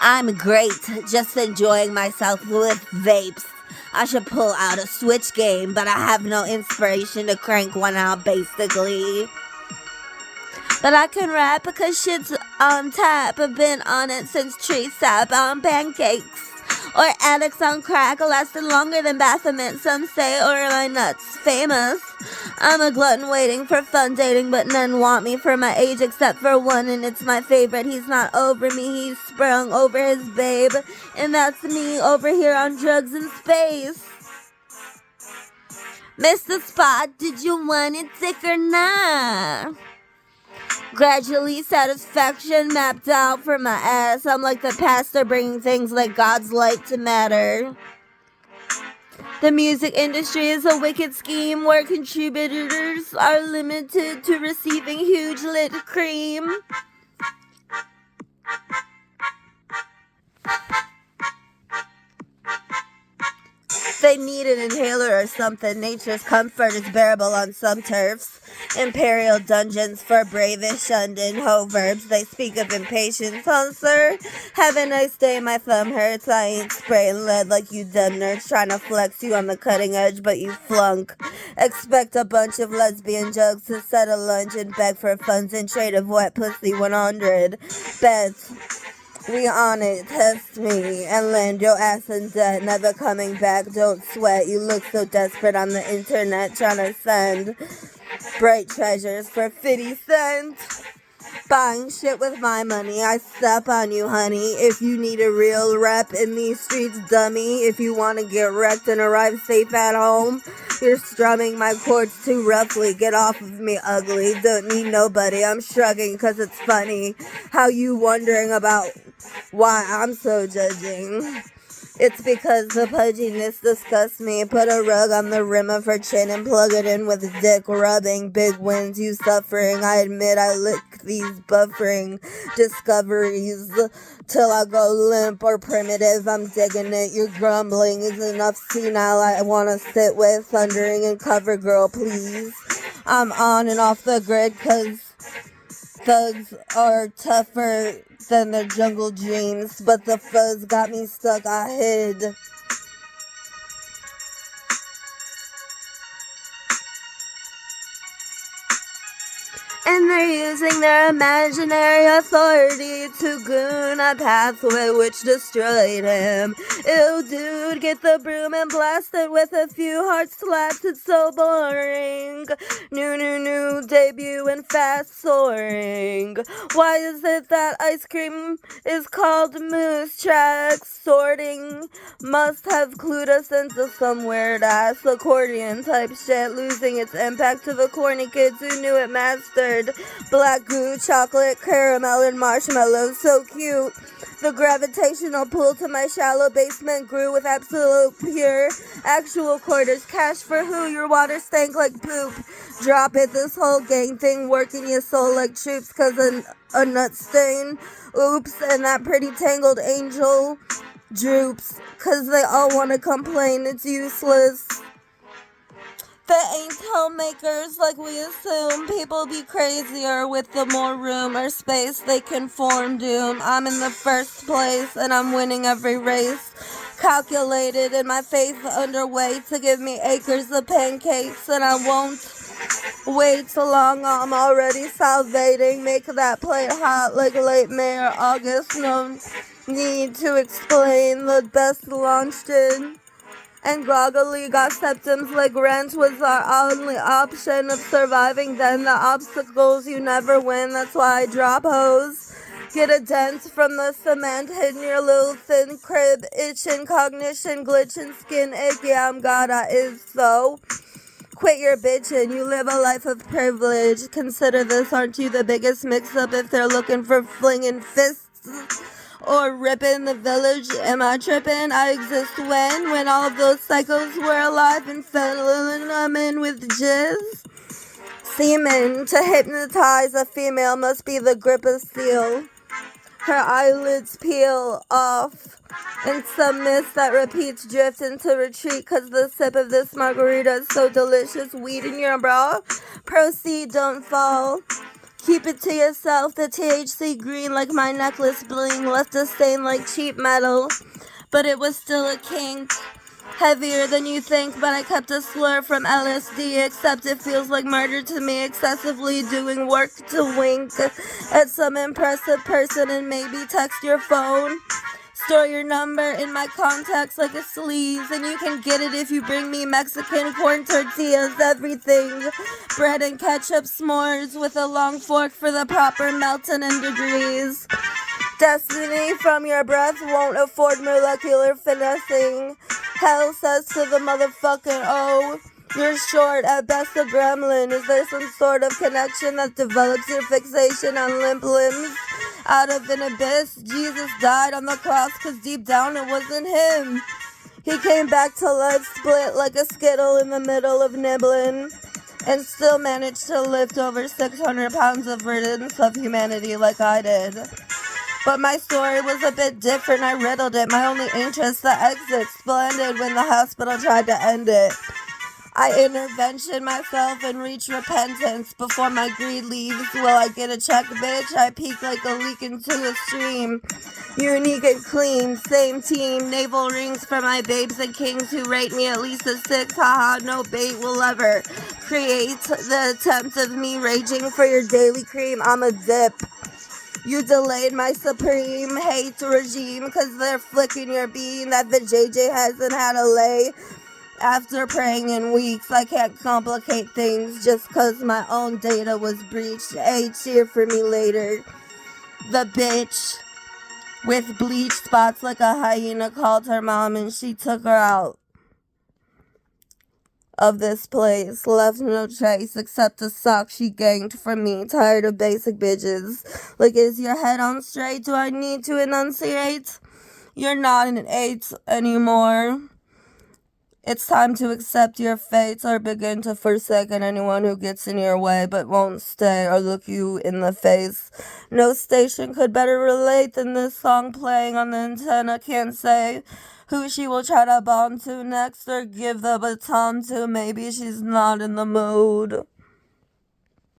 I'm great, just enjoying myself with vapes. I should pull out a Switch game, but I have no inspiration to crank one out, basically. But I can rap because shit's on tap. I've been on it since tree sap on pancakes. Or addicts on crack lasted longer than Baphomet, some say, or my nuts famous. I'm a glutton waiting for fun dating, but none want me for my age except for one, and it's my favorite. He's not over me, he's sprung over his babe, and that's me over here on drugs in space. Mr. Spot, did you want it thick or not? Gradually, satisfaction mapped out for my ass. I'm like the pastor bringing things like God's light to matter. The music industry is a wicked scheme where contributors are limited to receiving huge lit cream. They need an inhaler or something. Nature's comfort is bearable on some turfs. Imperial dungeons for bravish, shunned hoverbs. They speak of impatience. Oh, sir, have a nice day. My thumb hurts. I ain't spraying lead like you dumb nerds trying to flex you on the cutting edge, but you flunk. Expect a bunch of lesbian jugs to set a lunch and beg for funds in trade of wet pussy 100. Bet. We on it, test me, and land your ass in debt, never coming back, don't sweat, you look so desperate on the internet, trying to send bright treasures for 50 cents. Buying shit with my money, I step on you, honey, if you need a real rep in these streets, dummy, if you want to get wrecked and arrive safe at home, you're strumming my chords too roughly, get off of me, ugly, don't need nobody, I'm shrugging cause it's funny, how you wondering about why I'm so judging? It's because the pudginess disgusts me. Put a rug on the rim of her chin and plug it in with dick rubbing. Big wins, you suffering. I admit I lick these buffering discoveries till I go limp or primitive. I'm digging it. Your grumbling is enough senile. I want to sit with thundering and cover girl, please. I'm on and off the grid cause thugs are tougher than their jungle dreams, but the fuzz got me stuck, I hid. And they're using their imaginary authority to goon a pathway which destroyed him. Ew, dude, get the broom and blast it with a few hard slaps, it's so boring. New, debut and fast soaring. Why is it that ice cream is called moose tracks? Sorting must have clued us into some weird ass accordion type shit, losing its impact to the corny kids who knew it mastered. Black goo, chocolate, caramel, and marshmallows, so cute. The gravitational pull to my shallow basement grew with absolute pure actual quarters. Cash for who? Your water stank like poop. Drop it, this whole gang thing working your soul like troops cause a nut stain. Oops, and that pretty tangled angel droops cause they all want to complain, it's useless. The ain't homemakers like we assume. People be crazier with the more room or space they can form doom. I'm in the first place and I'm winning every race. Calculated in my faith underway to give me acres of pancakes, and I won't wait so long. I'm already salivating. Make that plate hot like late May or August. No need to explain. The best launched in and groggily got symptoms like rent was our only option of surviving. Then the obstacles you never win, that's why I drop hose. Get a dent from the cement, hidden your little thin crib, itching, cognition, glitching, skin ache, yeah I'm God, I is so. Quit your bitchin', you live a life of privilege, consider this, aren't you the biggest mix-up if they're looking for flinging fists? Or ripping the village, am I tripping? I exist when all of those psychos were alive and filling them in with jizz. Semen, to hypnotize a female must be the grip of steel. Her eyelids peel off, and some mist that repeats drift into retreat cause the sip of this margarita is so delicious. Weed in your bra, proceed, don't fall. Keep it to yourself, the THC green like my necklace bling left a stain like cheap metal, but it was still a kink. Heavier than you think, but I kept a slur from LSD, except it feels like murder to me, excessively doing work to wink at some impressive person and maybe text your phone. Store your number in my contacts like a sleeve, and you can get it if you bring me Mexican corn tortillas, everything. Bread and ketchup s'mores with a long fork for the proper melting in degrees. Destiny from your breath won't afford molecular finessing. Hell says to the motherfucking oh, you're short, at best a gremlin. Is there some sort of connection that develops your fixation on limp limbs? Out of an abyss, Jesus died on the cross cause deep down it wasn't him. He came back to life split like a skittle in the middle of nibbling, and still managed to lift over 600 pounds of burdens of humanity like I did. But my story was a bit different. I riddled it. My only interest, the exit, splendid when the hospital tried to end it. I intervention myself and reach repentance before my greed leaves. Will I get a check, bitch? I peek like a leak into a stream. Unique and clean, same team. Navel rings for my babes and kings who rate me at least a 6. Haha, no bait will ever create the attempt of me raging for your daily cream. I'm a dip. You delayed my supreme hate regime cause they're flicking your bean that the JJ hasn't had a lay. After praying in weeks, I can't complicate things just cause my own data was breached. Hey, cheer for me later. The bitch with bleach spots like a hyena called her mom and she took her out of this place. Left no trace except the sock she ganked from me. Tired of basic bitches. Like, is your head on straight? Do I need to enunciate? You're not an 8 anymore. It's time to accept your fate or begin to forsake anyone who gets in your way but won't stay or look you in the face. No station could better relate than this song playing on the antenna. Can't say who she will try to bond to next or give the baton to. Maybe she's not in the mood.